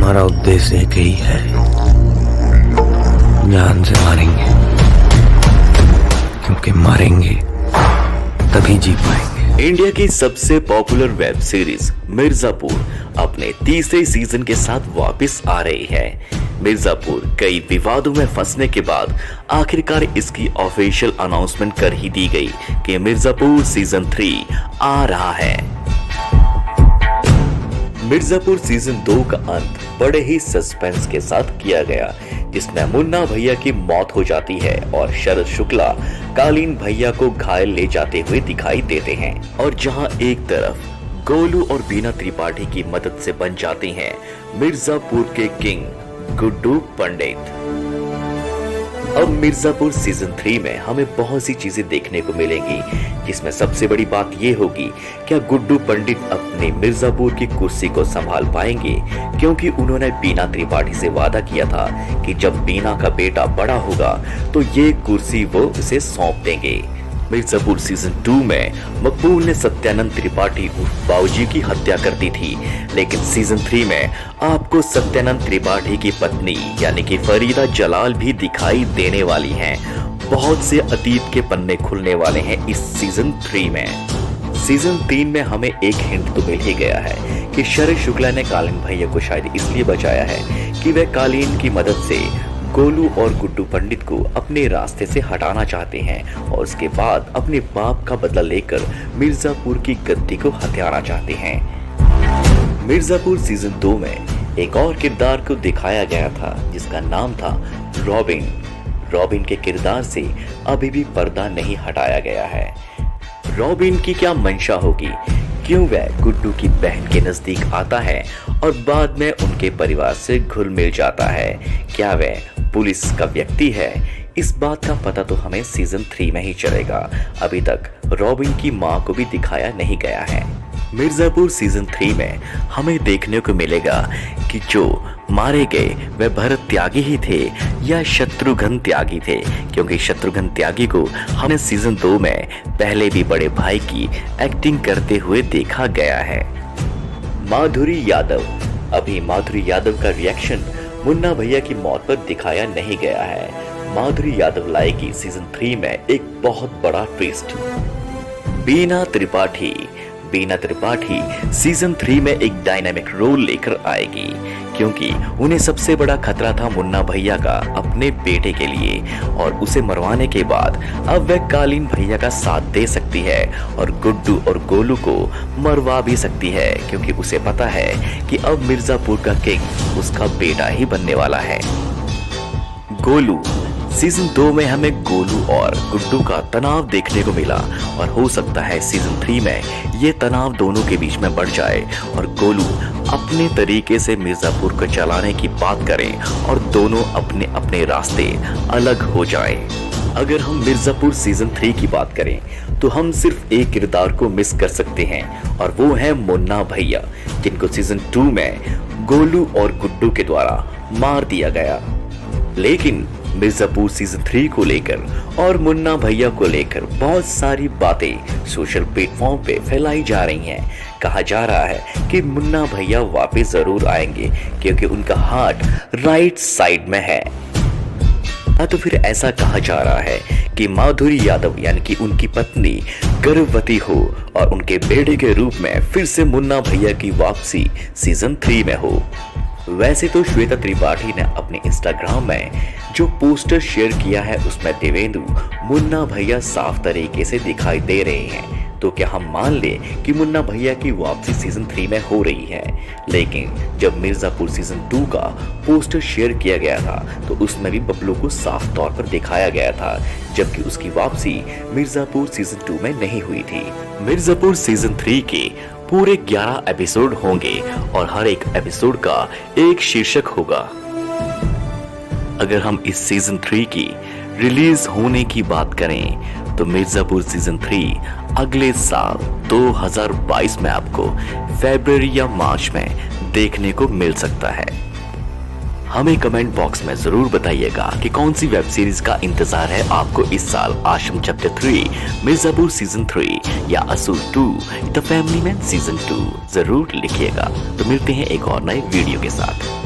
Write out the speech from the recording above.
हमारा उद्देश्य एक ही है, जान से मारेंगे, क्योंकि मारेंगे तभी जी पाएंगे। इंडिया की सबसे पॉपुलर वेब सीरीज मिर्जापुर अपने तीसरे सीजन के साथ वापस आ रही है। मिर्जापुर कई विवादों में फंसने के बाद आखिरकार इसकी ऑफिशियल अनाउंसमेंट कर ही दी गई कि मिर्जापुर सीजन 3 आ रहा है। मिर्जापुर सीजन 2 का अंत बड़े ही सस्पेंस के साथ किया गया, जिसमें मुन्ना भैया की मौत हो जाती है और शरद शुक्ला कालीन भैया को घायल ले जाते हुए दिखाई देते हैं। और जहां एक तरफ गोलू और बीना त्रिपाठी की मदद से बन जाती हैं मिर्जापुर के किंग गुड्डू पंडित। अब मिर्जापुर सीजन 3 में हमें बहुत सी चीजें देखने को मिलेंगी, जिसमें सबसे बड़ी बात ये होगी क्या गुड्डू पंडित अपने मिर्जापुर की कुर्सी को संभाल पाएंगे, क्योंकि उन्होंने बीना त्रिपाठी से वादा किया था कि जब बीना का बेटा बड़ा होगा तो ये कुर्सी वो उसे सौंप देंगे। मिर्जापुर सीजन 2 में मकबूल ने सत्यानंद त्रिपाठी उर्फ बाबूजी की हत्या कर दी थी, लेकिन सीजन 3 में आपको सत्यानंद त्रिपाठी की पत्नी यानी कि फरीदा जलाल भी दिखाई देने वाली हैं। बहुत से अतीत के पन्ने खुलने वाले हैं इस सीजन 3 में। सीजन 3 में हमें एक हिंट तो मिल ही गया है कि शरद शुक्ला ने कालीन भैया को शायद इसलिए बचाया है कि वह कालीन की मदद से गोलू और गुड्डू पंडित को अपने रास्ते से हटाना चाहते हैं और उसके बाद अपने बाप का बदला लेकर मिर्जापुर की गद्दी को हथियाना चाहते हैं। मिर्जापुर सीजन 2 में एक और किरदार को दिखाया गया था जिसका नाम था रॉबिन। रॉबिन के किरदार से अभी भी पर्दा नहीं हटाया गया है। रॉबिन की क्या मंशा होगी, क्यों वह गुड्डू की बहन के नजदीक आता है और बाद में उनके परिवार से घुल मिल जाता है, क्या वह पुलिस का व्यक्ति है, इस बात का पता तो हमें सीजन 3 में ही चलेगा। अभी तक रॉबिन की मां को भी दिखाया नहीं गया है। मिर्जापुर सीजन 3 में हमें देखने को मिलेगा कि जो मारे गए वह भरत त्यागी ही थे या शत्रुघ्न त्यागी थे, क्योंकि शत्रुघ्न त्यागी को हमने सीजन 2 में पहले भी बड़े भाई की एक्टिंग करते हुए देखा गया है। माधुरी यादव, अभी माधुरी यादव का रिएक्शन मुन्ना भैया की मौत पर दिखाया नहीं गया है। माधुरी यादव लाएगी सीजन 3 में एक बहुत बड़ा ट्विस्ट। बीना त्रिपाठी सीजन 3 में एक डायनामिक रोल लेकर आएगी, क्योंकि उन्हें सबसे बड़ा खतरा था मुन्ना भैया का अपने बेटे के लिए, और उसे मरवाने के बाद अब वह कालीन भैया का साथ दे सकती है और गुड्डू और गोलू को मरवा भी सकती है, क्योंकि उसे पता है कि अब मिर्जापुर का किंग उसका बेटा ही बनने वाला है। गोलू सीजन 2 में हमें गोलू और गुड्डू का तनाव देखने को मिला, और हो सकता है सीजन 3 में ये तनाव दोनों के बीच में बढ़ जाए और गोलू अपने तरीके से मिर्जापुर को चलाने की बात करें और दोनों अपने अपने रास्ते अलग हो जाएं। अगर हम मिर्जापुर सीजन 3 की बात करें तो हम सिर्फ एक किरदार को मिस कर सकते हैं, और वो है मुन्ना भैया, जिनको सीजन 2 में गोलू और गुड्डू के द्वारा मार दिया गया। लेकिन मिर्जापुर सीजन 3 को लेकर और मुन्ना भैया को लेकर बहुत सारी बातें सोशल प्लेटफॉर्म पे फैलाई जा रही हैं। कहा जा रहा है कि मुन्ना भैया वापस जरूर आएंगे, क्योंकि उनका हार्ट राइट साइड में है। तो फिर ऐसा कहा जा रहा है कि माधुरी यादव यानी कि उनकी पत्नी गर्भवती हो और उनके बेटे के रूप में फिर से मुन्ना भैया की वापसी सीजन 3 में हो। वैसे तो श्वेता त्रिपाठी ने अपने इंस्टाग्राम में जो पोस्टर शेयर किया है उसमें देवेंदु मुन्ना भैया साफ तरीके से दिखाई दे रहे हैं, तो क्या हम मान लें कि मुन्ना भैया की वापसी सीजन 3 में हो रही है। लेकिन जब मिर्जापुर सीजन 2 का पोस्टर शेयर किया गया था तो उसमें भी बबलू को साफ तौर पर दिखाया गया था, जबकि उसकी वापसी मिर्जापुर सीजन 2 में नहीं हुई थी। मिर्जापुर सीजन 3 के पूरे 11 एपिसोड होंगे और हर एक एपिसोड का एक शीर्षक होगा। अगर हम इस सीजन 3 की रिलीज होने की बात करें तो मिर्जापुर सीजन 3 अगले साल 2022 में आपको फरवरी या मार्च में देखने को मिल सकता है। हमें कमेंट बॉक्स में जरूर बताइएगा कि कौन सी वेब सीरीज का इंतजार है आपको इस साल। आश्रम चैप्टर 3, मिर्जापुर सीजन 3 या असुर 2, द फैमिली मैन सीजन 2 जरूर लिखिएगा। तो मिलते हैं एक और नए वीडियो के साथ।